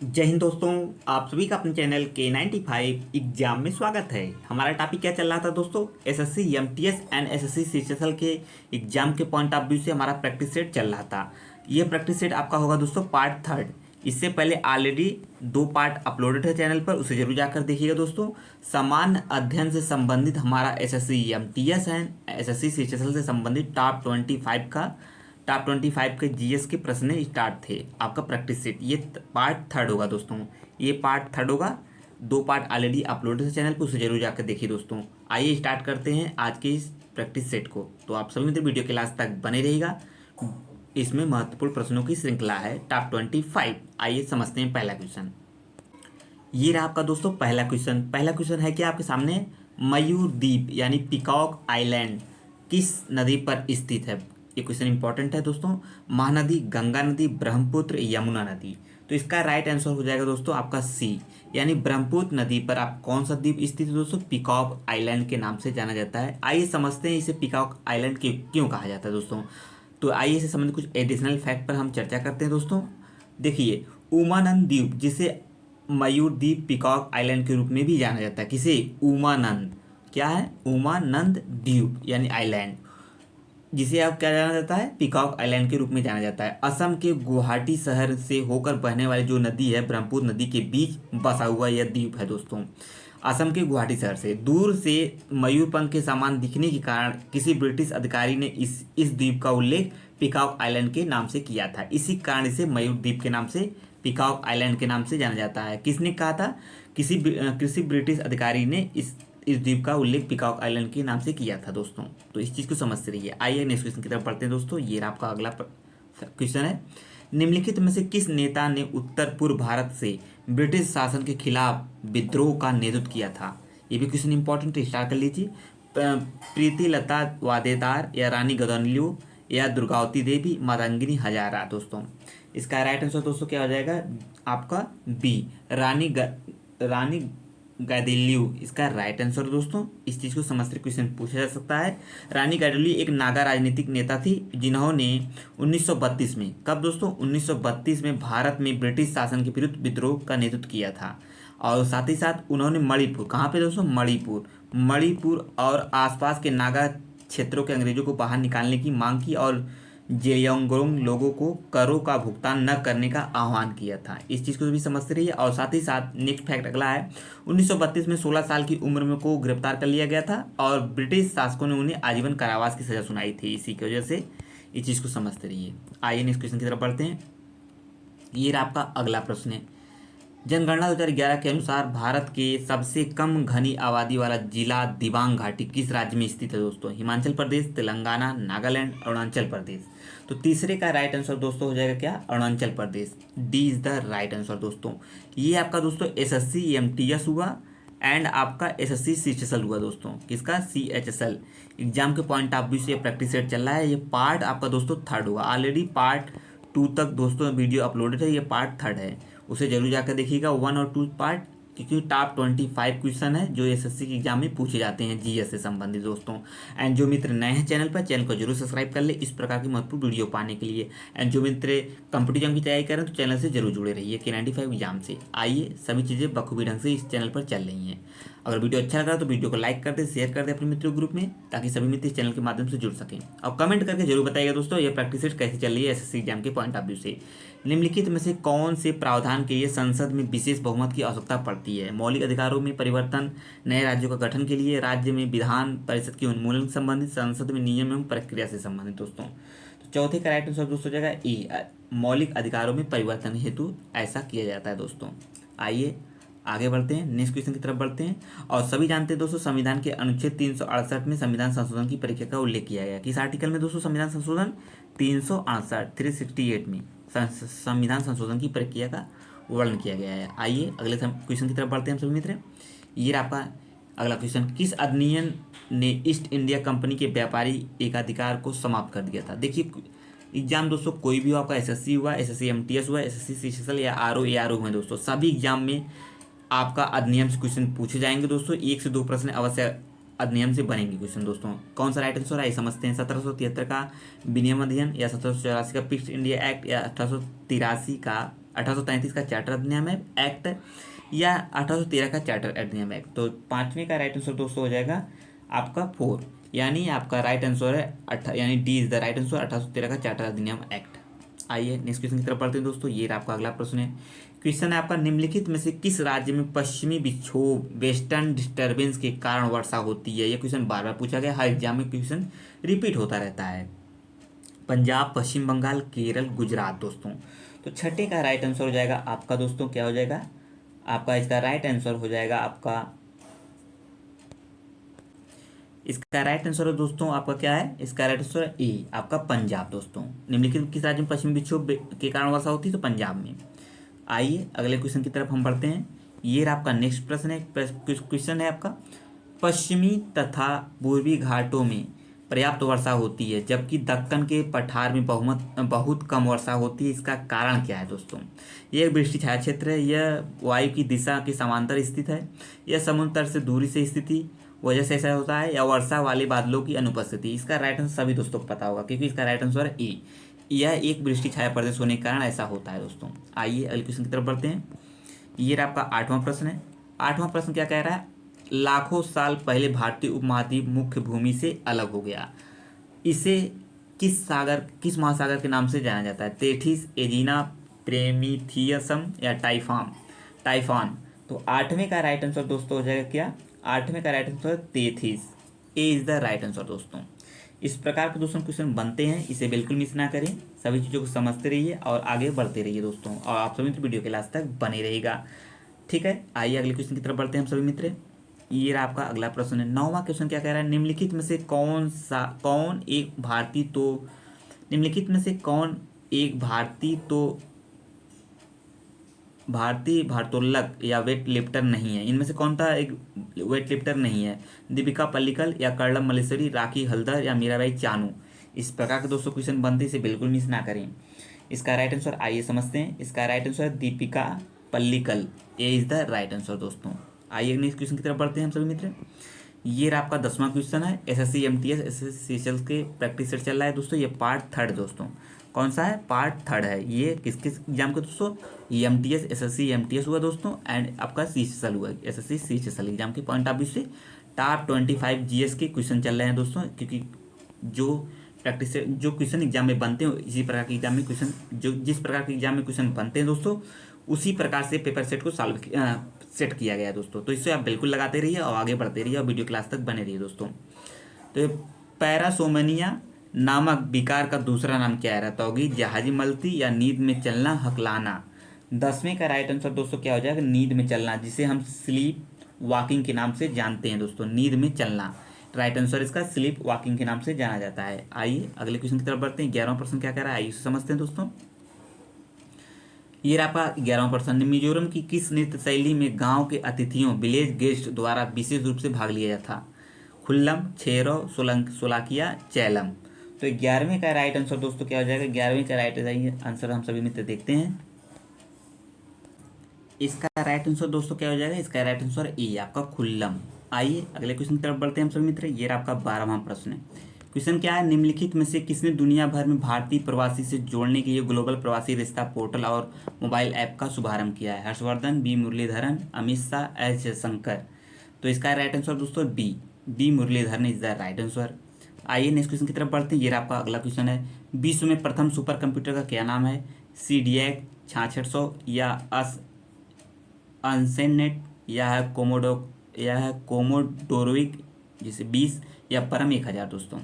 जय हिंद दोस्तों। आप सभी का अपने चैनल K95 एग्जाम में स्वागत है। हमारा टॉपिक क्या चल रहा था दोस्तों? SSC MTS and SSC CHSL के एग्जाम के पॉइंट ऑफ व्यू से हमारा प्रैक्टिस सेट चल रहा था। ये प्रैक्टिस सेट आपका होगा दोस्तों पार्ट थर्ड। इससे पहले ऑलरेडी 2 पार्ट अपलोडेड है चैनल पर, उसे जरूर जाकर देखिएगा दोस्तों। सामान्य अध्ययन से संबंधित हमारा SSC MTS and SSC CHSL से संबंधित टॉप 25 के जीएस के प्रश्न स्टार्ट थे। आपका प्रैक्टिस सेट ये पार्ट थर्ड होगा दोस्तों। ये पार्ट थर्ड होगा। 2 पार्ट ऑलरेडी अपलोड है चैनल पर, उसे जरूर जाकर देखिए दोस्तों। आइए स्टार्ट करते हैं आज के इस प्रैक्टिस सेट को। तो आप सभी मित्र वीडियो के लास्ट तक बने रहिएगा। इसमें महत्वपूर्ण प्रश्नों की श्रृंखला है टॉप 25। आइए समझते हैं पहला क्वेश्चन। ये रहा आपका दोस्तों पहला क्वेश्चन। पहला क्वेश्चन है कि आपके सामने मयूर द्वीप यानी पिकॉक आइलैंड किस नदी पर स्थित है? ये क्वेश्चन इंपॉर्टेंट है दोस्तों। महानदी, गंगा नदी, ब्रह्मपुत्र, यमुना नदी। तो इसका राइट आंसर हो जाएगा दोस्तों आपका सी, यानी ब्रह्मपुत्र नदी पर आप कौन सा द्वीप स्थित है दोस्तों? पिकॉक आइलैंड के नाम से जाना जाता है। आइए समझते हैं इसे पिकॉक आइलैंड क्यों कहा जाता है दोस्तों। तो आइए इसे संबंधित कुछ एडिशनल फैक्ट पर हम चर्चा करते हैं दोस्तों। देखिए, उमानंद द्वीप जिसे मयूर द्वीप पिकॉक आइलैंड के रूप में भी जाना जाता है। किसे? उमानंद। क्या है? उमानंद द्वीप यानी आइलैंड, जिसे अब क्या जाना जाता है? पिकॉक आइलैंड के रूप में जाना जाता है। असम के गुवाहाटी शहर से होकर बहने वाली जो नदी है ब्रह्मपुत्र नदी के बीच बसा हुआ यह द्वीप है दोस्तों। असम के गुवाहाटी शहर से दूर से मयूरपंख के समान दिखने के कारण किसी ब्रिटिश अधिकारी ने इस द्वीप का उल्लेख पिकॉक आइलैंड के नाम से किया था। इसी कारण इसे मयूर द्वीप के नाम से, पिकॉक आइलैंड के नाम से जाना जाता है। किसने कहा था? किसी ब्रिटिश अधिकारी ने इस द्वीप का उल्लेख पिकॉक आइलैंड के नाम से किया था दोस्तों। तो इस चीज़ को समझते रहिए। आइए नेक्स्ट क्वेश्चन की तरफ पढ़ते हैं दोस्तों। ये आपका अगला क्वेश्चन है। निम्नलिखित में से किस नेता ने उत्तर पूर्व भारत से ब्रिटिश शासन के खिलाफ विद्रोह का नेतृत्व किया था? ये भी क्वेश्चन इंपॉर्टेंट है, स्टार्ट कर लीजिए। प्रीति लता वाडेदार, या रानी गदनलियो, या दुर्गावती देवी, मातंगिनी हजारा दोस्तों। इसका राइट आंसर दोस्तों क्या हो जाएगा? आपका बी, रानी गैडिलियो इसका राइट आंसर दोस्तों। इस चीज़ को समझते क्वेश्चन पूछा जा सकता है। रानी गैडिलियो एक नागा राजनीतिक नेता थी जिन्होंने 1932 में, कब दोस्तों? 1932 में भारत में ब्रिटिश शासन के विरुद्ध विद्रोह का नेतृत्व किया था। और साथ ही साथ उन्होंने मणिपुर, कहाँ पे दोस्तों? मणिपुर और आसपास के नागा क्षेत्रों के अंग्रेजों को बाहर निकालने की मांग की और जेलियांगरोंग लोगों को करों का भुगतान न करने का आह्वान किया था। इस चीज़ को भी समझते रहिए। और साथ ही साथ नेक्स्ट फैक्ट अगला है। 1932 में 16 साल की उम्र में को गिरफ्तार कर लिया गया था और ब्रिटिश शासकों ने उन्हें आजीवन कारावास की सजा सुनाई थी। इसी की वजह से इस चीज़ को समझते रहिए। आइए नेक्स्ट क्वेश्चन की तरफ बढ़ते हैं। ये आपका अगला प्रश्न है। जनगणना 2011 के अनुसार भारत के सबसे कम घनी आबादी वाला जिला दिबांग घाटी किस राज्य में स्थित है दोस्तों? हिमाचल प्रदेश, तेलंगाना, नागालैंड, अरुणाचल प्रदेश। तो तीसरे का राइट आंसर दोस्तों हो जाएगा क्या? Arunachal Pradesh. D is the right answer दोस्तों। ये आपका दोस्तों एसएससी एमटीएस हुआ एंड आपका एसएससी सीएचएसएल हुआ दोस्तों। किसका? सीएचएसएल एग्जाम के पॉइंट ऑफ व्यू से ये प्रैक्टिस सेट चल रहा है। ये पार्ट आपका दोस्तों थर्ड हुआ। ऑलरेडी पार्ट 2 तक दोस्तों वीडियो अपलोडेड है, ये पार्ट थर्ड है, उसे जरूर जाकर देखिएगा 1 और 2 पार्ट, क्योंकि टॉप 25 क्वेश्चन है जो एसएससी के एग्जाम में पूछे जाते हैं जीएस से संबंधित दोस्तों। एंड जो मित्र नए हैं चैनल पर, चैनल को जरूर सब्सक्राइब कर ले इस प्रकार की महत्वपूर्ण वीडियो पाने के लिए। एंड जो मित्र कॉम्पिटिटिव की तैयारी करें तो चैनल से जरूर जुड़े रहिए K95 एग्जाम से। आइए, सभी चीज़ें बखूबी ढंग से इस चैनल पर चल रही हैं। अगर वीडियो अच्छा लगा तो वीडियो को लाइक कर दे, शेयर कर दे अपने मित्रों ग्रुप में, ताकि सभी मित्र इस चैनल के माध्यम से जुड़ सकें। और कमेंट करके जरूर बताइएगा दोस्तों ये प्रैक्टिस सेट कैसे चल रही है एसएससी एग्जाम के पॉइंट ऑफ व्यू से। निम्नलिखित में से कौन से प्रावधान के लिए संसद में विशेष बहुमत की आवश्यकता पड़ती है? मौलिक अधिकारों में परिवर्तन, नए राज्यों का गठन के लिए, राज्य में विधान परिषद के उन्मूलन से संबंधित, संसद में नियम एवं प्रक्रिया से संबंधित दोस्तों। तो चौथे का राइट आंसर दोस्तों हो जाएगा ई, मौलिक अधिकारों में परिवर्तन हेतु ऐसा किया जाता है दोस्तों। आइए आगे बढ़ते हैं, नेक्स्ट क्वेश्चन की तरफ बढ़ते हैं। और सभी जानते हैं दोस्तों संविधान के अनुच्छेद 368 में संविधान संशोधन की प्रक्रिया का उल्लेख किया गया। किस आर्टिकल में दोस्तों? संविधान संशोधन 368 में संविधान संशोधन की प्रक्रिया का वर्णन किया गया है। आइए अगले क्वेश्चन की तरफ बढ़ते हैं हम सभी मित्र। ये आपका अगला क्वेश्चन। किस अधिनियम ने ईस्ट इंडिया कंपनी के व्यापारी एकाधिकार को समाप्त कर दिया था? देखिए, एग्जाम दोस्तों कोई भी हो, आपका एसएससी हुआ, एसएससी एमटीएस हुआ, एसएससी सीएचएसएल या आरओ एआरओ हुए दोस्तों, सभी एग्जाम में आपका अधिनियम से क्वेश्चन पूछे जाएंगे दोस्तों। 1 से 2 प्रश्न अवश्य अधिनियम से बनेंगे क्वेश्चन दोस्तों। कौन सा राइट आंसर है समझते हैं। 1773 का विनियम अधिनियम, या 1784 का फिक्स इंडिया एक्ट, या 1883 का 1833 का चार्टर अधिनियम एक्ट या 1813 का चार्टर अधिनियम एक्ट। तो पाँचवें का राइट आंसर दोस्तों हो जाएगा आपका 4, यानी आपका राइट आंसर है यानी D is the right answer 1813 का चार्टर अधिनियम एक्ट। आइए नेक्स्ट क्वेश्चन की तरफ पढ़ते हैं दोस्तों। ये आपका अगला प्रश्न है। क्वेश्चन है आपका, निम्नलिखित में से किस राज्य में पश्चिमी विक्षोभ वेस्टर्न डिस्टर्बेंस के कारण वर्षा होती है। ये क्वेश्चन बार बार पूछा गया, हर एग्जाम में क्वेश्चन रिपीट होता रहता है। पंजाब, पश्चिम बंगाल, केरल, गुजरात दोस्तों। तो छठे का राइट आंसर हो जाएगा आपका दोस्तों क्या हो जाएगा आपका, इसका राइट आंसर हो जाएगा आपका, इसका राइट आंसर दोस्तों आपका क्या है, इसका राइट आंसर ए आपका पंजाब दोस्तों। निम्नलिखित किस राज्य में पश्चिमी विक्षोभ के कारण वर्षा होती है, तो पंजाब में। आइए अगले क्वेश्चन की तरफ हम बढ़ते हैं। ये आपका नेक्स्ट प्रश्न है। क्वेश्चन है आपका, पश्चिमी तथा पूर्वी घाटों में पर्याप्त वर्षा होती है जबकि दक्कन के पठार में बहुत कम वर्षा होती है, इसका कारण क्या है दोस्तों। यह एक वृष्टि छाया क्षेत्र है, यह वायु की दिशा के समांतर स्थित है, यह समुद्र तट से दूरी से स्थिति वजह से ऐसा होता है, या वर्षा वाले बादलों की अनुपस्थिति। इसका राइट आंसर सभी दोस्तों को पता होगा क्योंकि इसका राइट आंसर है ए, यह एक वृष्टि छाया प्रदेश होने के कारण ऐसा होता है दोस्तों। आइए अगले क्वेश्चन की तरफ बढ़ते हैं। ये आपका आठवां प्रश्न है। आठवां प्रश्न क्या कह रहा है, लाखों साल पहले भारतीय उपमहाद्वीप मुख्य भूमि से अलग हो गया, इसे किस महासागर के नाम से जाना जाता है। तेथिस, एजिना, प्रेमिथियसम या टाइफॉन। तो आठवें का राइट आंसर दोस्तों हो जाएगा क्या, आठवें का राइट आंसर तेथिस, A is the right answer दोस्तों। इस प्रकार के दोस्तों क्वेश्चन बनते हैं, इसे बिल्कुल मिस ना करें, सभी चीज़ों को समझते रहिए और आगे बढ़ते रहिए दोस्तों, और आप सभी मित्र वीडियो के लास्ट तक बने रहेगा, ठीक है। आइए अगले क्वेश्चन की तरफ बढ़ते हैं हम सभी मित्र। ये आपका अगला प्रश्न है। नौवां क्वेश्चन क्या कह रहा है, निम्नलिखित में से कौन एक भारतीय भारोत्तोलक या वेट लिफ्टर नहीं है। इनमें से कौन सा एक वेट लिफ्टर नहीं है। दीपिका पल्लिकल या कर्णम मल्लेश्वरी, राखी हल्दर या मीराबाई चानू। इस प्रकार के दोस्तों क्वेश्चन बनते, इसे बिल्कुल मिस ना करें। इसका राइट आंसर आइए समझते हैं। इसका right answer Deepika Pallikal, A is the right answer दोस्तों। आइए नेक्स्ट क्वेश्चन की तरफ बढ़ते हैं हम सभी मित्र। ये आपका 10वां क्वेश्चन है। एसएससी एमटीएस एसएससी सीजीएल के प्रैक्टिस सेट चल रहा है दोस्तों। ये पार्ट 3 दोस्तों, कौन सा है, पार्ट 3 है। ये किस किस एग्जाम का दोस्तों, एमटीएस एसएससी एमटीएस हुआ दोस्तों, एंड आपका सीजीएल हुआ, एसएससी सीजीएल एग्जाम के पॉइंट ऑफ व्यू से टॉप 25 जीएस के क्वेश्चन चल रहे हैं दोस्तों। क्योंकि जो प्रैक्टिस से जो क्वेश्चन एग्जाम में बनते हैं, इसी प्रकार के एग्जाम में क्वेश्चन, जो जिस प्रकार के एग्जाम में क्वेश्चन बनते हैं दोस्तों, उसी प्रकार से पेपर सेट को सेट किया गया है दोस्तों। तो इससे आप बिल्कुल लगाते रहिए और आगे बढ़ते रहिए और वीडियो क्लास तक बने रहिए दोस्तों। तो पैरासोमनिया नामक विकार का दूसरा नाम क्या है, रतौगी, जहाजी मलती या नींद में चलना, हकलाना। 10वें का राइट आंसर दोस्तों क्या हो जाएगा, नींद में चलना, जिसे हम स्लीप वॉकिंग के नाम से जानते हैं दोस्तों। नींद में चलना राइट आंसर इसका स्लीप वॉकिंग के नाम से जाना जाता है। आइए अगले क्वेश्चन की तरफ बढ़ते हैं। 11वां प्रश्न क्या कह रहा है, आइए समझते हैं दोस्तों। ये आपका 11वां प्रश्न, मिजोरम की किस नृत्य शैली में गांव के अतिथियों विलेज गेस्ट द्वारा विशेष रूप से भाग लिया जाता। खुल्लम, छेरो, सोलाकिया, चैलम। तो 11वें का राइट आंसर दोस्तों क्या हो जाएगा, 11वें का राइट आंसर हम सभी मित्र देखते हैं। इसका राइट आंसर दोस्तों क्या हो जाएगा, इसका राइट आंसर ए आपका खुल्लम। आइए अगले क्वेश्चन की तरफ बढ़ते हैं हम सभी मित्र। ये आपका 12वां प्रश्न है। क्वेश्चन क्या है, निम्नलिखित में से किसने दुनिया भर में भारतीय प्रवासी से जोड़ने के लिए ग्लोबल प्रवासी रिश्ता पोर्टल और मोबाइल ऐप का शुभारंभ किया है। Harshvardhan, B Muraleedharan, Amit Shah, S Jaishankar. तो इसका राइट आंसर दोस्तों B Muraleedharan is the right answer. आइए नेक्स्ट क्वेश्चन की तरफ बढ़ते हैं। ये आपका अगला क्वेश्चन है, विश्व में प्रथम सुपर कंप्यूटर का क्या नाम है। CDAC 6600 या अनसेनेट या है कोमोडोरोइक जैसे 20 या परम 1000 दोस्तों।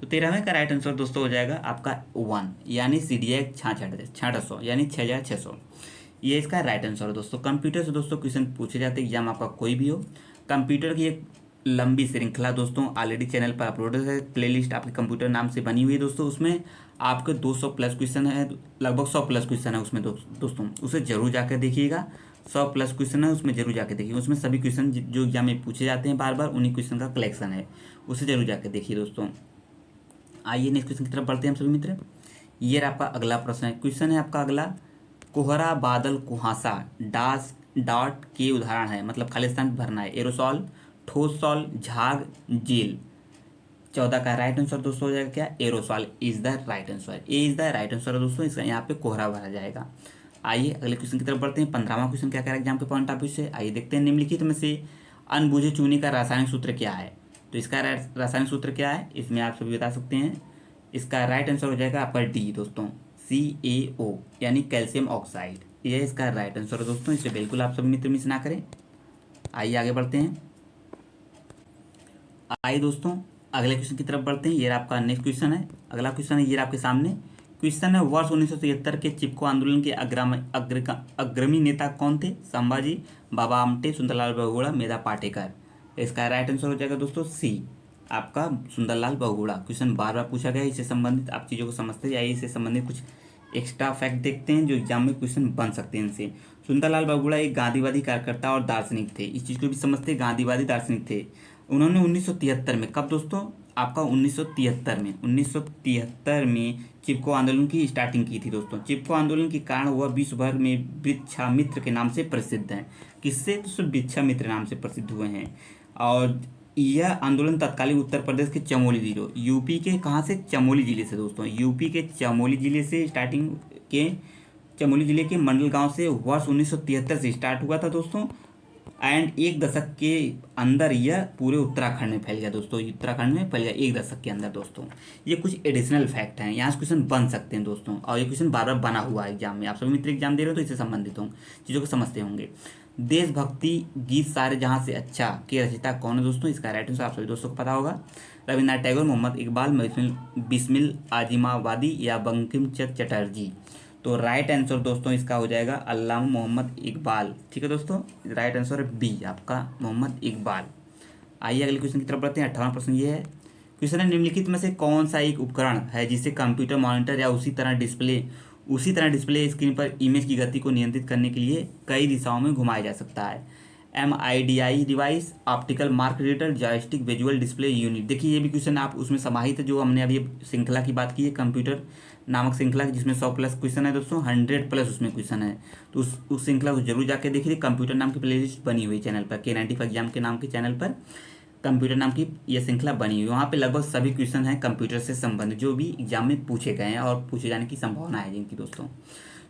तो 13वें का राइट आंसर दोस्तों हो जाएगा आपका 1 यानी CDAC 6600 यानी 6600, ये इसका राइट आंसर है दोस्तों। कंप्यूटर से दोस्तों क्वेश्चन पूछे जाते हैं एग्जाम आपका कोई भी हो। कंप्यूटर की एक लंबी श्रृंखला दोस्तों ऑलरेडी चैनल पर अपलोड है, प्लेलिस्ट आपके कंप्यूटर नाम से बनी हुई है दोस्तों। उसमें आपके 200 प्लस क्वेश्चन है, लगभग 100 प्लस क्वेश्चन है उसमें दोस्तों, उसे जरूर जाकर देखिएगा। 100 प्लस क्वेश्चन है उसमें, जरूर जाकर देखिए। उसमें सभी क्वेश्चन जो एग्जाम में पूछे जाते हैं बार बार, उन्हीं क्वेश्चन का कलेक्शन है, उसे जरूर जाकर देखिए दोस्तों। आइए नेक्स्ट क्वेश्चन की तरफ बढ़ते हैं हम सभी मित्र। ये आपका अगला प्रश्न है। क्वेश्चन है आपका अगला, कोहरा, बादल, कुहासा, डॉट के उदाहरण है, मतलब खाली स्थान भरना है। एरोसॉल, ठोस सॉल, झाग, जेल। 14 का राइट आंसर दोस्तों हो जाएगा क्या, aerosol is the right answer, A is the right answer दोस्तों। इसका यहाँ पे कोहरा भरा जाएगा। आइए अगले क्वेश्चन की तरफ बढ़ते हैं। 15वां क्वेश्चन क्या कह रहा है एग्जाम के पॉइंट ऑफ व्यू से, आइए देखते हैं। निम्नलिखित में से अनबुझे चूने का रासायनिक सूत्र क्या है? तो इसका रासायनिक सूत्र क्या है, इसमें आप सभी बता सकते हैं। इसका राइट आंसर हो जाएगा आपका डी दोस्तों, CaO यानी कैल्शियम ऑक्साइड। यह इसका राइट आंसर है दोस्तों, इसे बिल्कुल आप सभी मित्र मिस ना करें। आइए आगे बढ़ते हैं। आइए दोस्तों अगले क्वेश्चन की तरफ बढ़ते हैं। ये आपका नेक्स्ट क्वेश्चन है। अगला क्वेश्चन है ये आपके सामने। क्वेश्चन है वर्ष 1973 के चिपको आंदोलन के अग्रणी नेता कौन थे? संभाजी, बाबा आमटे, सुंदरलाल बहुगुणा, मेधा पाटेकर। इसका राइट आंसर हो जाएगा दोस्तों सी, आपका सुंदरलाल बहुगुणा। क्वेश्चन बार बार पूछा गया है, इससे संबंधित आप चीज़ों को समझते हैं। आइए इससे संबंधित कुछ एक्स्ट्रा फैक्ट देखते हैं जो एग्जाम में क्वेश्चन बन सकते हैं इनसे। सुंदरलाल बहुगुणा एक गांधीवादी कार्यकर्ता और दार्शनिक थे, इस चीज़ को भी समझते हैं, गांधीवादी दार्शनिक थे। उन्होंने 1973 में, कब दोस्तों? आपका 1973 में चिपको आंदोलन की स्टार्टिंग की थी दोस्तों। चिपको आंदोलन के कारण वह विश्व भर में वृक्षामित्र के नाम से प्रसिद्ध हैं। किससे दोस्तों? वृक्षामित्र नाम से प्रसिद्ध हुए हैं। और यह आंदोलन तत्कालीन उत्तर प्रदेश के चमोली जिले, यूपी के कहाँ से? चमोली जिले से दोस्तों, यूपी के चमोली जिले से स्टार्टिंग के, चमोली जिले के मंडल गांव से वर्ष 1973 से स्टार्ट हुआ था दोस्तों। एंड एक दशक के अंदर यह पूरे उत्तराखंड में फैल गया दोस्तों, उत्तराखंड में फैल गया एक दशक के अंदर दोस्तों। ये कुछ एडिशनल फैक्ट हैं, यहाँ से क्वेश्चन बन सकते हैं दोस्तों, और ये क्वेश्चन बार बार बना हुआ है एग्जाम में। आप सभी मित्र एग्जाम दे रहे हो तो इससे संबंधित हों, चीज़ों को समझते होंगे। देशभक्ति गीत सारे जहाँ से अच्छा के रचयिता कौन है दोस्तों? इसका राइट आंसर आप सभी दोस्तों को पता होगा। रविन्द्रनाथ टैगोर, मोहम्मद इकबाल, बिस्मिल आजिमाबादी या बंकिम चंद्र चटर्जी। तो राइट आंसर दोस्तों इसका हो जाएगा अल्लामा मोहम्मद इकबाल। ठीक है दोस्तों, राइट आंसर है बी, आपका मोहम्मद इकबाल। आइए अगले क्वेश्चन की तरफ बढ़ते हैं। 58वां प्रश्न ये है। क्वेश्चन है निम्नलिखित में से कौन सा एक उपकरण है जिसे कंप्यूटर मॉनिटर या उसी तरह डिस्प्ले स्क्रीन पर इमेज की गति को नियंत्रित करने के लिए कई दिशाओं में घुमाया जा सकता है? MIDI device, optical mark reader, joystick, visual display unit. देखिए ये भी क्वेश्चन आप उसमें समाहित है, जो हमने अभी श्रृंखला की बात की है, कंप्यूटर नामक श्रृंखला जिसमें 100+ क्वेश्चन है दोस्तों, 100+ उसमें क्वेश्चन है। तो उस श्रृंखला को जरूर जाके देखिए। कंप्यूटर नाम की प्लेलिस्ट बनी हुई चैनल पर, K95 एग्जाम के नाम के चैनल पर कंप्यूटर नाम की यह श्रृंखला बनी हुई है। वहाँ पे लगभग सभी क्वेश्चन हैं कंप्यूटर से संबंधित, जो भी एग्जाम में पूछे गए हैं और पूछे जाने की संभावना है जिनकी दोस्तों।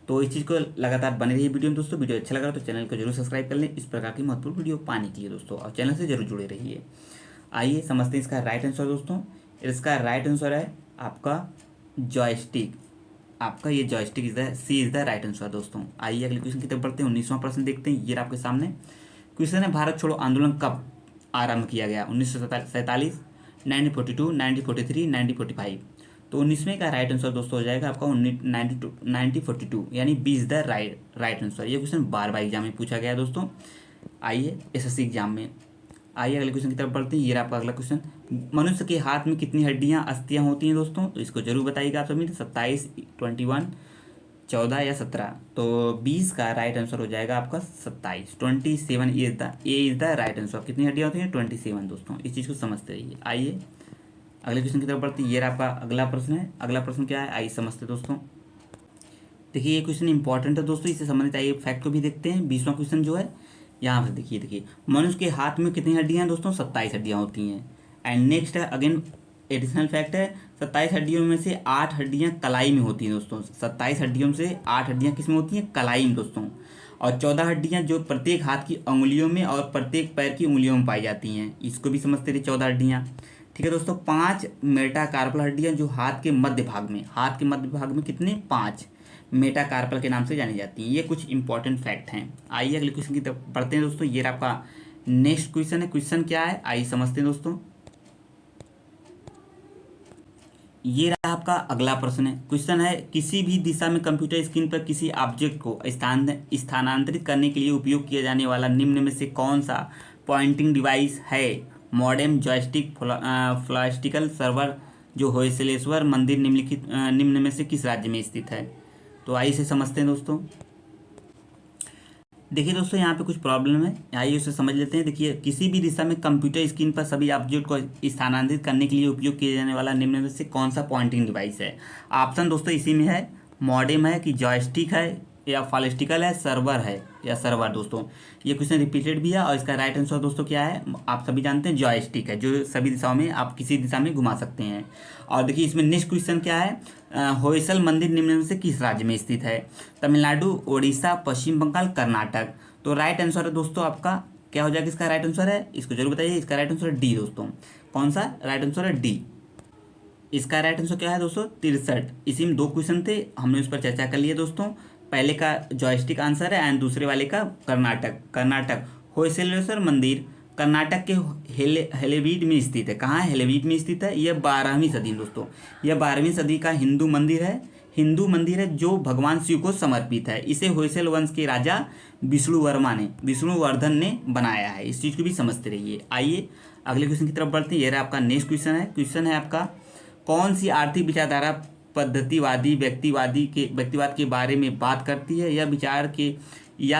तो इस चीज़ को लगातार बने रहिए वीडियो में दोस्तों। वीडियो अच्छा लगा तो चैनल को जरूर सब्सक्राइब कर लें इस प्रकार की महत्वपूर्ण वीडियो पाने के लिए दोस्तों, और चैनल से जरूर जुड़े रहिए। आइए समझते हैं इसका राइट आंसर दोस्तों। इसका राइट आंसर है आपका जॉयस्टिक, आपका ये joystick C is the right answer दोस्तों। आइए अगले क्वेश्चन की तरफ बढ़ते हैं। 19वां प्रश्न देखते हैं। ये आपके सामने क्वेश्चन है, भारत छोड़ो आंदोलन कब आरंभ किया गया? 1947, 1942, 1943, 1945। तो 19वें का राइट आंसर दोस्तों हो जाएगा आपका 1942 यानी 20 द राइट आंसर। ये क्वेश्चन बार बार एग्जाम में पूछा गया दोस्तों, आइए SSC एग्जाम में। आइए अगले क्वेश्चन की तरफ बढ़ते हैं। ये आपका अगला क्वेश्चन, मनुष्य के हाथ में कितनी हड्डियां अस्थियां होती हैं दोस्तों? तो इसको जरूर बताइएगा आप सभी। 27, 21, 14 या 17। तो 20 का राइट आंसर हो जाएगा आपका 27, 27 इज द राइट आंसर। कितनी हड्डियां होती हैं? 27 दोस्तों, इस चीज़ को समझते रहिए। आइए अगले क्वेश्चन की तरफ बढ़ते हैं। ये आपका अगला प्रश्न है। अगला प्रश्न क्या है आइए समझते दोस्तों। देखिए ये क्वेश्चन इंपॉर्टेंट है दोस्तों, इससे संबंधित आइए फैक्ट को भी देखते हैं। 20वां क्वेश्चन जो है यहाँ से देखिए मनुष्य के हाथ में कितनी हड्डियां हैं दोस्तों? 27 हड्डियां होती हैं। एंड नेक्स्ट है अगेन एडिशनल फैक्ट है, 27 हड्डियों में से 8 हड्डियां कलाई में होती हैं दोस्तों। 27 हड्डियों में से 8 हड्डियां किस में होती हैं? कलाई में दोस्तों। और 14 हड्डियां जो प्रत्येक हाथ की उंगलियों में और प्रत्येक पैर की उंगलियों में पाई जाती हैं, इसको भी समझते रहिए 14 हड्डियां। ठीक है दोस्तों। 5 मेटाकार्पल हड्डियां जो हाथ के मध्य भाग में कितने? 5 मेटाकार्पल के नाम से जानी जाती हैं। ये कुछ इंपॉर्टेंट फैक्ट हैं। आइए अगले क्वेश्चन की तरफ पढ़ते हैं दोस्तों। ये आपका नेक्स्ट क्वेश्चन है। क्वेश्चन क्या है आइए समझते हैं दोस्तों। ये रहा आपका अगला प्रश्न है। क्वेश्चन है, किसी भी दिशा में कंप्यूटर स्क्रीन पर किसी ऑब्जेक्ट को स्थानांतरित करने के लिए उपयोग किया जाने वाला निम्न में से कौन सा पॉइंटिंग डिवाइस है? मॉडेम, जॉयस्टिक, फ्लॉस्टिकल सर्वर जो होयसलेश्वर मंदिर निम्न में से किस राज्य में स्थित है? तो आइए इसे समझते हैं दोस्तों। देखिए दोस्तों यहाँ पे कुछ प्रॉब्लम है, आइए उसे समझ लेते हैं। देखिए किसी भी दिशा में कंप्यूटर स्क्रीन पर सभी ऑब्जेक्ट को स्थानांतरित करने के लिए उपयोग किया जाने वाला निम्न में से कौन सा पॉइंटिंग डिवाइस है? ऑप्शन दोस्तों इसी में है, मॉडेम है कि जॉयस्टिक है या फालिस्टिकल है, सर्वर है या सर्वर दोस्तों। ये क्वेश्चन रिपीटेड भी है और इसका राइट आंसर दोस्तों क्या है, आप सभी जानते हैं, जॉयस्टिक है, जो सभी दिशाओं में आप किसी दिशा में घुमा सकते हैं। और देखिए इसमें नेक्स्ट क्वेश्चन क्या है, होयसल मंदिर निम्न में से किस राज्य में स्थित है, तमिलनाडु, उड़ीसा, पश्चिम बंगाल, कर्नाटक। तो राइट आंसर है दोस्तों आपका क्या हो जाएगा, इसका राइट आंसर है, इसको जरूर बताइए, इसका राइट आंसर है डी दोस्तों। कौन सा राइट आंसर है, डी। इसका राइट आंसर क्या है दोस्तों, 63। इसी में दो क्वेश्चन थे, हमने उस पर चर्चा कर लिया दोस्तों। पहले का जॉयस्टिक आंसर है एंड दूसरे वाले का कर्नाटक। कर्नाटक होयसलेश्वर मंदिर कर्नाटक के हेलेवीड में स्थित है। कहाँ है, हेलेवीड में स्थित है। यह 12वीं सदी में दोस्तों, यह 12वीं सदी का हिंदू मंदिर है। हिंदू मंदिर है जो भगवान शिव को समर्पित है। इसे होयसल वंश के राजा विष्णुवर्धन ने बनाया है। इस चीज़ को भी समझते रहिए। आइए अगले क्वेश्चन की तरफ बढ़ते हैं। यह रहा आपका नेक्स्ट क्वेश्चन है। क्वेश्चन है आपका, कौन सी आर्थिक विचारधारा पद्धतिवादी व्यक्तिवाद के बारे में बात करती है, या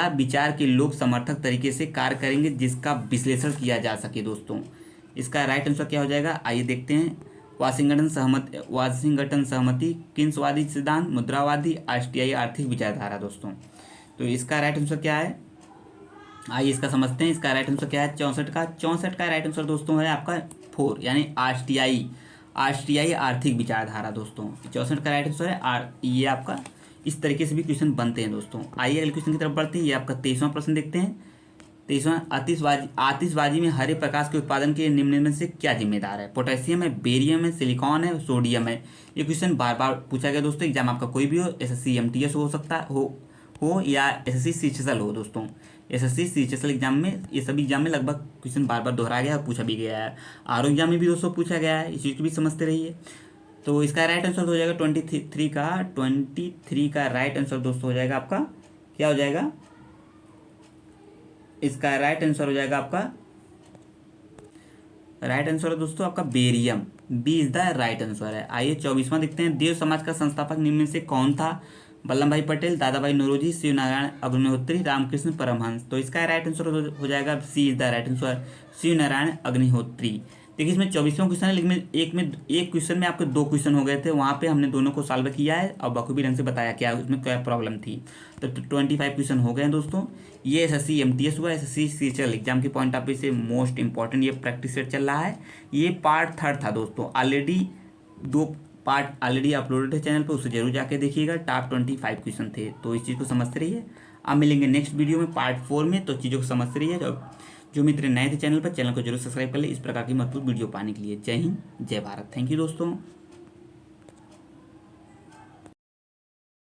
विचार के लोग समर्थक तरीके से कार्य करेंगे जिसका विश्लेषण किया जा सके दोस्तों। इसका राइट आंसर क्या हो जाएगा, आइए देखते हैं। वाशिंगटन सहमति, किन्सवादी सिद्धांत, मुद्रावादी, आष्टियाई आर्थिक विचारधारा दोस्तों। तो इसका राइट आंसर क्या है, आइए इसका समझते हैं। इसका राइट आंसर क्या है, 64 का राइट आंसर दोस्तों है आपका 4, यानी आष्टियाई आर्थिक विचारधारा दोस्तों। 64 का राइट आंसर है। ये आपका इस तरीके से भी क्वेश्चन बनते हैं दोस्तों। आइए अगले क्वेश्चन की तरफ बढ़ते हैं। ये आपका 23वां प्रश्न देखते हैं। 23वां, आतिशबाजी में हरे प्रकाश के उत्पादन के निम्न में से क्या जिम्मेदार है, पोटेशियम है, बेरियम है, सिलिकॉन है, सोडियम है। ये क्वेश्चन बार बार पूछा गया दोस्तों, एग्जाम आपका कोई भी हो, एसएससी एमटीएस हो सकता हो या एसएससी सीएचएसएल हो दोस्तों। एसएससी सीएचएसएल एग्जाम में, ये सभी एग्जाम में लगभग क्वेश्चन बार बार दोहराया गया और पूछा भी गया है। आरओ एग्जाम में भी दोस्तों पूछा गया है, इस चीज़ को भी समझते रहिए। तो इसका राइट आंसर हो जाएगा 23 का राइट आंसर दोस्तों हो जाएगा आपका क्या हो जाएगा, इसका राइट आंसर हो जाएगा आपका, राइट आंसर है दोस्तों आपका barium. B is the right answer है। आइए 24वां देखते हैं। देव समाज का संस्थापक निम्न में से कौन था, वल्लभ भाई पटेल, दादा भाई नौरोजी, शिव नारायण अग्निहोत्री, रामकृष्ण परमहंस। तो इसका राइट आंसर हो जाएगा C is the right answer, Shiv Narayan Agnihotri. देखिए इसमें 24वां क्वेश्चन है, लेकिन एक क्वेश्चन में आपके दो क्वेश्चन हो गए थे, वहाँ पे हमने दोनों को सॉल्व किया है और बखूबी ढंग से बताया क्या उसमें क्या प्रॉब्लम थी। तो 25 क्वेश्चन हो गए हैं दोस्तों। ये एसएससी एमटीएस हुआ, एसएससी सीएचएल एग्जाम के पॉइंट ऑफ व्यू से मोस्ट इंपॉर्टेंट ये प्रैक्टिस सेट चल रहा है। ये पार्ट 3 था दोस्तों, ऑलरेडी 2 पार्ट ऑलरेडी अपलोडेड है चैनल पर, उसे जरूर जाके देखिएगा। टॉप 25 क्वेश्चन थे, तो इस चीज़ को समझते रहिए। अब मिलेंगे नेक्स्ट वीडियो में पार्ट 4 में, तो चीज़ों को समझते रहिए। जो मित्र नए थे चैनल पर, चैनल को जरूर सब्सक्राइब कर ले इस प्रकार की महत्वपूर्ण वीडियो पाने के लिए। जय हिंद, जय भारत। थैंक यू दोस्तों।